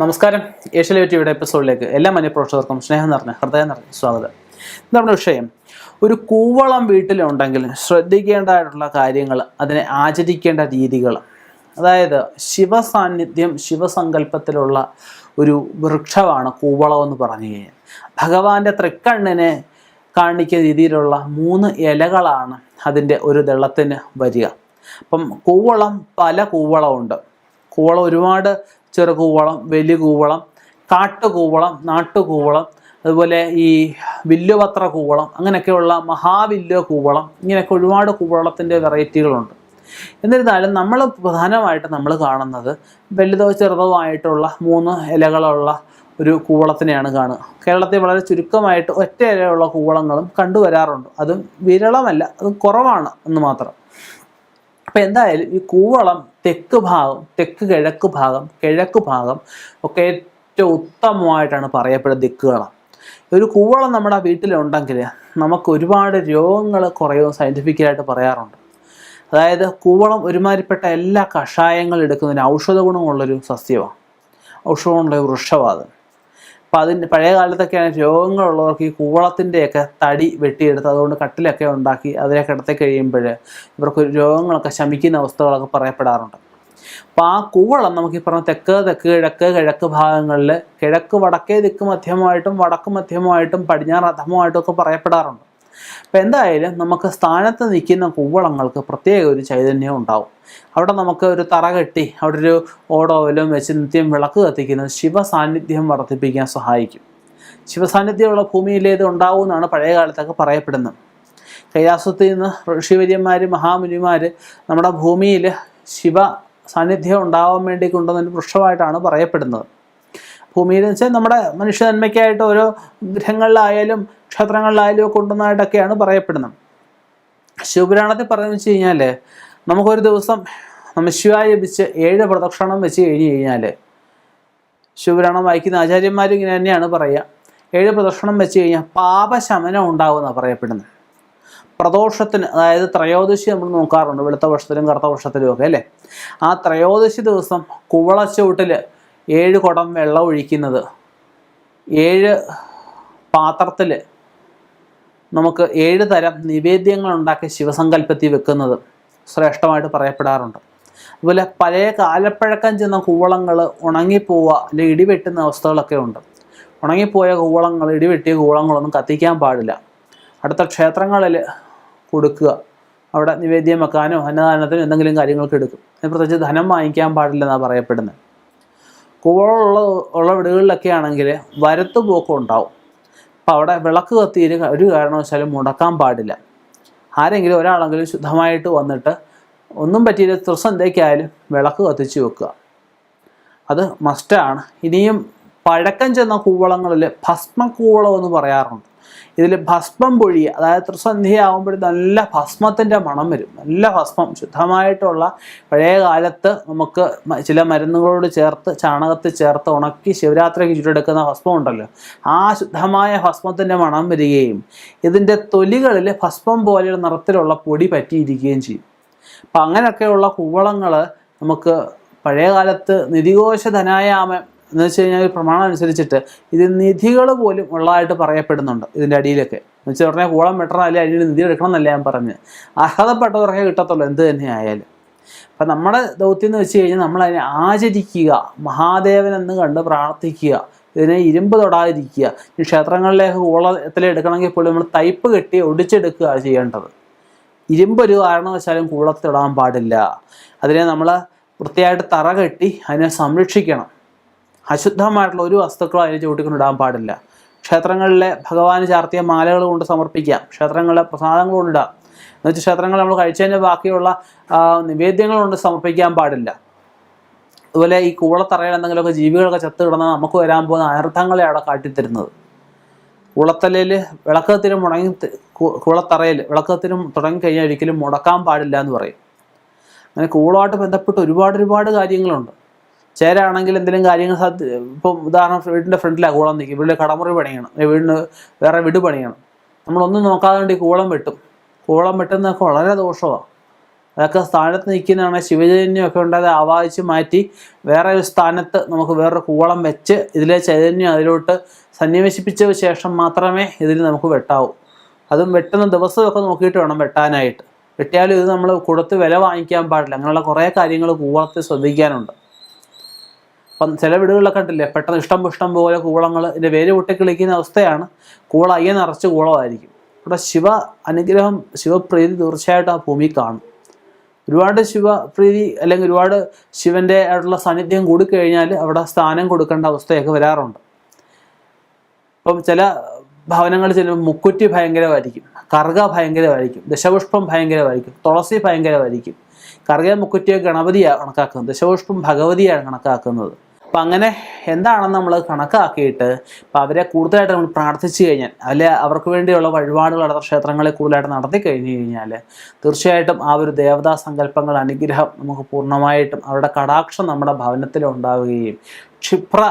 നമസ്കാരം. ഏഷ്യൻ ടിവിയുടെ എപ്പിസോഡിലേക്ക് എല്ലാ മനഃപ്രേക്ഷകർക്കും സ്നേഹം നിറഞ്ഞ ഹൃദയം നിറഞ്ഞ സ്വാഗതം. നമ്മുടെ വിഷയം, ഒരു കൂവളം വീട്ടിലുണ്ടെങ്കിൽ ശ്രദ്ധിക്കേണ്ടതായിട്ടുള്ള കാര്യങ്ങൾ, അതിനെ ആചരിക്കേണ്ട രീതികൾ. അതായത് ശിവസാന്നിധ്യം, ശിവസങ്കല്പത്തിലുള്ള ഒരു വൃക്ഷമാണ് കൂവളം എന്ന് പറഞ്ഞു കഴിഞ്ഞാൽ. ഭഗവാന്റെ തൃക്കണ്ണിനെ കാണിക്കുന്ന രീതിയിലുള്ള 3 ഇലകളാണ് അതിൻ്റെ ഒരു ദളത്തിന് വരിക. അപ്പം കൂവളം പല കൂവളമുണ്ട്. കൂവളം ഒരുപാട് ചെറുകൂവളം, വലിയ കൂവളം, കാട്ടുകൂവളം, നാട്ടുകൂവളം, അതുപോലെ ഈ വില്ലുപത്ര കൂവളം, അങ്ങനെയൊക്കെയുള്ള മഹാവില്ല് കൂവളം, ഇങ്ങനെയൊക്കെ ഒരുപാട് കൂവളത്തിൻ്റെ വെറൈറ്റികളുണ്ട്. എന്നിരുന്നാലും നമ്മൾ പ്രധാനമായിട്ട് നമ്മൾ കാണുന്നത് വലുതോ ചെറുതോ ആയിട്ടുള്ള 3 ഇലകളുള്ള ഒരു കൂവളത്തിനെയാണ് കാണുക. കേരളത്തിൽ വളരെ ചുരുക്കമായിട്ട് ഒറ്റ ഇലയുള്ള കൂവളങ്ങളും കണ്ടുവരാറുണ്ട്. അതും വിരളമല്ല, അതും കുറവാണ് എന്ന് മാത്രം. അപ്പം എന്തായാലും ഈ കൂവളം തെക്ക് ഭാഗം, തെക്ക് കിഴക്ക് ഭാഗം, കിഴക്ക് ഭാഗം ഒക്കെ ഏറ്റവും ഉത്തമമായിട്ടാണ് പറയപ്പെടുന്ന ദിക്കുകളാണ്. ഒരു കൂവളം നമ്മുടെ വീട്ടിലുണ്ടെങ്കിൽ നമുക്ക് ഒരുപാട് രോഗങ്ങൾ കുറയും സയൻറ്റിഫിക്കലായിട്ട് പറയാറുണ്ട്. അതായത് കൂവളം ഒരുമാതിരിപ്പെട്ട എല്ലാ കഷായങ്ങളും എടുക്കുന്നതിന് ഔഷധ ഗുണമുള്ളൊരു സസ്യമാണ്, ഔഷധ ഗുണമുള്ള വൃക്ഷമാണ്. അപ്പോൾ അതിൻ്റെ പഴയ കാലത്തൊക്കെയാണ് രോഗങ്ങളുള്ളവർക്ക് ഈ കൂവളത്തിൻ്റെയൊക്കെ തടി വെട്ടിയെടുത്ത് അതുകൊണ്ട് കട്ടിലൊക്കെ ഉണ്ടാക്കി അതിനെ കിടത്തി കഴിയുമ്പോൾ ഇവർക്ക് രോഗങ്ങളൊക്കെ ശമിക്കുന്ന അവസ്ഥകളൊക്കെ പറയപ്പെടാറുണ്ട്. അപ്പോൾ ആ കൂവളം നമുക്ക് ഈ പറഞ്ഞ തെക്ക്, കിഴക്ക്, കിഴക്ക് ഭാഗങ്ങളിൽ, കിഴക്ക് വടക്കേ ദിക്ക് മധ്യമായിട്ടും വടക്ക് മധ്യമായിട്ടും പടിഞ്ഞാറ് അധമമായിട്ടും ഒക്കെ പറയപ്പെടാറുണ്ട്. അപ്പോൾ എന്തായാലും നമുക്ക് സ്ഥാനത്ത് നിൽക്കുന്ന കൂവളങ്ങൾക്ക് പ്രത്യേക ഒരു ചൈതന്യം ഉണ്ടാവും. അവിടെ നമുക്ക് ഒരു തറ കെട്ടി അവിടെ ഒരു ഓടോവലും വെച്ച് നിത്യം വിളക്ക് കത്തിക്കുന്നത് ശിവസാന്നിധ്യം വർദ്ധിപ്പിക്കാൻ സഹായിക്കും. ശിവസാന്നിധ്യമുള്ള ഭൂമിയിലേത് ഉണ്ടാവും എന്നാണ് പഴയ കാലത്തൊക്കെ പറയപ്പെടുന്നത്. കൈലാസത്തിൽ നിന്ന് ഋഷിവര്യന്മാർ, മഹാമുനിമാർ നമ്മുടെ ഭൂമിയിൽ ശിവ സാന്നിധ്യം ഉണ്ടാവാൻ വേണ്ടി കൊണ്ടുവന്നൊരു വൃക്ഷമായിട്ടാണ് പറയപ്പെടുന്നത്. ഭൂമിയിൽ എന്ന് വെച്ചാൽ നമ്മുടെ മനുഷ്യ നന്മയ്ക്കായിട്ട് ഓരോ ഗ്രഹങ്ങളിലായാലും ക്ഷേത്രങ്ങളിലായാലും ഒക്കെ കൊണ്ടുവന്നതായിട്ടൊക്കെയാണ് പറയപ്പെടുന്നത്. ശിവപുരാണത്തിൽ പറയുന്നത് വെച്ച് കഴിഞ്ഞാൽ നമുക്കൊരു ദിവസം നമഃശിവായ ജപിച്ച് 7 പ്രദക്ഷിണം വെച്ച് കഴിഞ്ഞ് കഴിഞ്ഞാൽ, ശിവപുരാണം വായിക്കുന്ന ആചാര്യന്മാർ ഇങ്ങനെ തന്നെയാണ് പറയുക, 7 പ്രദക്ഷിണം വെച്ച് കഴിഞ്ഞാൽ പാപശമനം ഉണ്ടാവുമെന്നാണ് പറയപ്പെടുന്നത്. പ്രദോഷത്തിന്, അതായത് ത്രയോദശി നമ്മൾ നോക്കാറുണ്ട്, വെളുത്ത വർഷത്തിലും കറുത്ത വർഷത്തിലും ഒക്കെ അല്ലേ. ആ ത്രയോദശി ദിവസം കുവളച്ചൂട്ടിൽ 7 കുടം വെള്ളം ഒഴിക്കുന്നത്, 7 പാത്രത്തിൽ നമുക്ക് 7 തരം നിവേദ്യങ്ങൾ ഉണ്ടാക്കി ശിവസങ്കല്പത്തിൽ വെക്കുന്നത് ശ്രേഷ്ഠമായിട്ട് പറയപ്പെടാറുണ്ട്. അതുപോലെ പഴയ കാലപ്പഴക്കം ചെന്ന കൂവളങ്ങൾ ഉണങ്ങിപ്പോവുക അല്ലെങ്കിൽ ഇടിവെട്ടുന്ന അവസ്ഥകളൊക്കെ ഉണ്ട്. ഉണങ്ങിപ്പോയ കൂവളങ്ങൾ, ഇടിവെട്ടിയ കൂവളങ്ങളൊന്നും കത്തിക്കാൻ പാടില്ല. അടുത്ത ക്ഷേത്രങ്ങളിൽ കൊടുക്കുക, അവിടെ നിവേദ്യം വെക്കാനോ അന്നദാനത്തിനോ എന്തെങ്കിലും കാര്യങ്ങൾക്ക് എടുക്കും. പ്രത്യേകിച്ച് ധനം വാങ്ങിക്കാൻ പാടില്ലെന്നാണ് പറയപ്പെടുന്നത്. കൂവളമുള്ള വീടുകളിലൊക്കെ ആണെങ്കിൽ വരത്തുപോക്കം ഉണ്ടാവും. അപ്പോൾ അവിടെ വിളക്ക് കത്തിയിൽ ഒരു കാരണവശാലും മുടക്കാൻ പാടില്ല. ആരെങ്കിലും ഒരാളെങ്കിലും ശുദ്ധമായിട്ട് വന്നിട്ട് ഒന്നും പറ്റിയില്ല ത്രിസന്ധ്യയ്ക്കായാലും വിളക്ക് കത്തിച്ച് വെക്കുക, അത് മസ്റ്റാണ്. ഇനിയും പഴക്കം ചെന്ന കൂവളങ്ങളിൽ ഭസ്മക്കൂവളം എന്ന് പറയാറുണ്ട്. ഇതിൽ ഭസ്മം പൊഴിയുക, അതായത് ത്രിസന്ധ്യയാകുമ്പോൾ നല്ല ഭസ്മത്തിൻ്റെ മണം വരും. നല്ല ഭസ്മം, ശുദ്ധമായിട്ടുള്ള പഴയ കാലത്ത് നമുക്ക് ചില മരുന്നുകളോട് ചേർത്ത് ചാണകത്തിൽ ചേർത്ത് ഉണക്കി ശിവരാത്രിക്ക് ചുറ്റെടുക്കുന്ന ഭസ്മം ഉണ്ടല്ലോ, ആ ശുദ്ധമായ ഭസ്മത്തിൻ്റെ മണം വരികയും ഇതിൻ്റെ തൊലികളിൽ ഭസ്മം പോലെയുള്ള നിറത്തിലുള്ള പൊടി പറ്റിയിരിക്കുകയും ചെയ്യും. അപ്പം അങ്ങനെയൊക്കെയുള്ള കൂവളങ്ങൾ നമുക്ക് പഴയ കാലത്ത് നിധികോശ ധനായാമം എന്ന് വെച്ച് കഴിഞ്ഞാൽ ഒരു പ്രമാണം അനുസരിച്ചിട്ട് ഇത് നിധികൾ പോലും ഉള്ളതായിട്ട് പറയപ്പെടുന്നുണ്ട്. ഇതിൻ്റെ അടിയിലൊക്കെ എന്ന് വെച്ചാൽ പറഞ്ഞാൽ കൂവളം വെട്ടണം, അല്ലെങ്കിൽ അടിയിൽ നിധി എടുക്കണം എന്നല്ല ഞാൻ പറഞ്ഞ്, അർഹതപ്പെട്ടവർക്കേ കിട്ടത്തുള്ളൂ എന്ത് തന്നെ ആയാലും. അപ്പം നമ്മുടെ ദൗത്യം എന്ന് വെച്ച് കഴിഞ്ഞാൽ നമ്മളതിനെ ആചരിക്കുക, മഹാദേവനെന്ന് കണ്ട് പ്രാർത്ഥിക്കുക, ഇതിനെ ഇരുമ്പ് തൊടാതിരിക്കുക. ഈ ക്ഷേത്രങ്ങളിലേക്ക് കൂവളത്തിൽ എടുക്കണമെങ്കിൽ പോലും നമ്മൾ തൈപ്പ് കെട്ടി ഒടിച്ചെടുക്കുക ചെയ്യേണ്ടത്. ഇരുമ്പൊരു കാരണവശാലും കൂവളത്തിടാൻ പാടില്ല. അതിനെ നമ്മൾ വൃത്തിയായിട്ട് തറ കെട്ടി അതിനെ സംരക്ഷിക്കണം. അശുദ്ധമായിട്ടുള്ള ഒരു വസ്തുക്കളും അതിനെ ചൂട്ടിക്കൊണ്ടിടാൻ പാടില്ല. ക്ഷേത്രങ്ങളിലെ ഭഗവാന് ചാർത്തിയ മാലകൾ കൊണ്ട് സമർപ്പിക്കാം, ക്ഷേത്രങ്ങളിലെ പ്രസാദങ്ങൾ കൊണ്ടിടാം. എന്നുവെച്ചാൽ ക്ഷേത്രങ്ങളിൽ നമ്മൾ കഴിച്ചതിൻ്റെ ബാക്കിയുള്ള നിവേദ്യങ്ങൾ കൊണ്ട് സമർപ്പിക്കാൻ പാടില്ല. അതുപോലെ ഈ കൂവളത്തറയിൽ എന്തെങ്കിലുമൊക്കെ ജീവികളൊക്കെ ചത്ത് കിടന്നാൽ നമുക്ക് വരാൻ പോകുന്ന അനർത്ഥങ്ങളെ അവിടെ കാട്ടിത്തരുന്നത്. കൂവളത്തലയിൽ വിളക്കത്തിനും കൂവളത്തറയിൽ വിളക്കത്തിനും തുടങ്ങിക്കഴിഞ്ഞാൽ ഒരിക്കലും മുടക്കാൻ പാടില്ല എന്ന് പറയും. അങ്ങനെ കൂവളമായിട്ട് ബന്ധപ്പെട്ട് ഒരുപാട് കാര്യങ്ങളുണ്ട്. ചേരാണെങ്കിൽ എന്തെങ്കിലും കാര്യങ്ങൾ ഇപ്പം ഉദാഹരണം, വീടിൻ്റെ ഫ്രണ്ടിലാണ് കൂവളം നിൽക്കും, വീട്ടിൽ കടമുറി പണിയണം, വീടിന് വേറെ പണിയണം, നമ്മളൊന്നും നോക്കാതെ വേണ്ടി കൂവളം വെട്ടും. കൂവളം വെട്ടുന്നതൊക്കെ വളരെ ദോഷമാണ്. അതൊക്കെ സ്ഥാനത്ത് നിൽക്കുന്നതാണ് ശിവചൈതന്യമൊക്കെ ഉണ്ടായത് ആവാഹിച്ച് മാറ്റി വേറെ ഒരു സ്ഥാനത്ത് നമുക്ക് വേറൊരു കൂവളം വെച്ച് ഇതിലെ ചൈതന്യം അതിലോട്ട് സന്നിവേശിപ്പിച്ച ശേഷം മാത്രമേ ഇതിൽ നമുക്ക് വെട്ടാവൂ. അതും വെട്ടുന്ന ദിവസമൊക്കെ നോക്കിയിട്ട് വേണം വെട്ടാനായിട്ട്. വെട്ടിയാലും ഇത് നമ്മൾ കൊടുത്ത് വില വാങ്ങിക്കാൻ പാടില്ല. അങ്ങനെയുള്ള കുറേ കാര്യങ്ങൾ കൂവളത്തിൽ ശ്രദ്ധിക്കാനുണ്ട്. അപ്പം ചില വീടുകളിലൊക്കെ കണ്ടില്ലേ, പെട്ടെന്ന് ഇഷ്ടം പോലെ കൂവളങ്ങൾ ഇതിൻ്റെ വേര് പൊട്ടിക്കിളിക്കുന്ന അവസ്ഥയാണ്. കൂവളം അയ്യ നിറച്ച് കൂവളമായിരിക്കും. ഇവിടെ ശിവ അനുഗ്രഹം, ശിവപ്രീതി തീർച്ചയായിട്ടും ആ ഭൂമി കാണും. ഒരുപാട് ശിവപ്രീതി അല്ലെങ്കിൽ ഒരുപാട് ശിവൻ്റെ ആയിട്ടുള്ള സാന്നിധ്യം കൂടിക്കഴിഞ്ഞാൽ അവിടെ സ്ഥാനം കൊടുക്കേണ്ട അവസ്ഥയൊക്കെ വരാറുണ്ട്. ഇപ്പം ചില ഭവനങ്ങളിൽ ചെല്ലുമ്പോൾ മുക്കുറ്റി ഭയങ്കരമായിരിക്കും, കറുക ഭയങ്കരമായിരിക്കും, ദശപുഷ്പം ഭയങ്കരമായിരിക്കും, തുളസി ഭയങ്കരമായിരിക്കും. കറുക മുക്കുറ്റിയെ ഗണപതിയാണ് കണക്കാക്കുന്നത്, ദശപുഷ്പം ഭഗവതിയാണ് കണക്കാക്കുന്നത്. അപ്പം അങ്ങനെ എന്താണെന്ന് നമ്മൾ കണക്കാക്കിയിട്ട് ഇപ്പം അവരെ കൂടുതലായിട്ട് നമ്മൾ പ്രാർത്ഥിച്ചു കഴിഞ്ഞാൽ, അല്ലെ അവർക്ക് വേണ്ടിയുള്ള വഴിപാടുകൾ അടുത്ത ക്ഷേത്രങ്ങളിൽ കൂടുതലായിട്ട് നടത്തി കഴിഞ്ഞു കഴിഞ്ഞാൽ തീർച്ചയായിട്ടും ആ ഒരു ദേവതാ സങ്കല്പങ്ങൾ അനുഗ്രഹം നമുക്ക് പൂർണ്ണമായിട്ടും അവരുടെ കടാക്ഷം നമ്മുടെ ഭവനത്തിൽ ഉണ്ടാവുകയും ക്ഷിപ്ര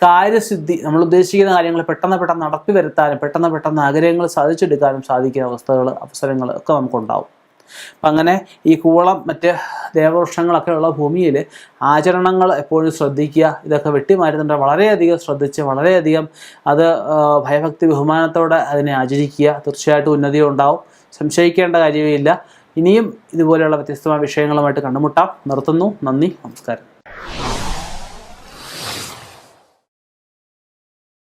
കാര്യസിദ്ധി, നമ്മൾ ഉദ്ദേശിക്കുന്ന കാര്യങ്ങൾ പെട്ടെന്ന് നടത്തി വരുത്താനും പെട്ടെന്ന് ആഗ്രഹങ്ങൾ സാധിച്ചെടുക്കാനും സാധിക്കുന്ന അവസരങ്ങൾ ഒക്കെ നമുക്കുണ്ടാവും. അപ്പം അങ്ങനെ ഈ കൂവളം മറ്റ് ദേവവൃക്ഷങ്ങളൊക്കെ ഉള്ള ഭൂമിയിൽ ആചരണങ്ങൾ എപ്പോഴും ശ്രദ്ധിക്കുക. ഇതൊക്കെ വെട്ടിമാറ്റുന്നുണ്ട് വളരെയധികം ശ്രദ്ധിച്ച് വളരെയധികം അത് ഭയഭക്തി ബഹുമാനത്തോടെ അതിനെ ആചരിക്കുക. തീർച്ചയായിട്ടും ഉന്നതി ഉണ്ടാവും, സംശയിക്കേണ്ട കാര്യമില്ല. ഇനിയും ഇതുപോലെയുള്ള വ്യത്യസ്തമായ വിഷയങ്ങളുമായിട്ട് കണ്ടുമുട്ടാം. നിർത്തുന്നു. നന്ദി, നമസ്കാരം.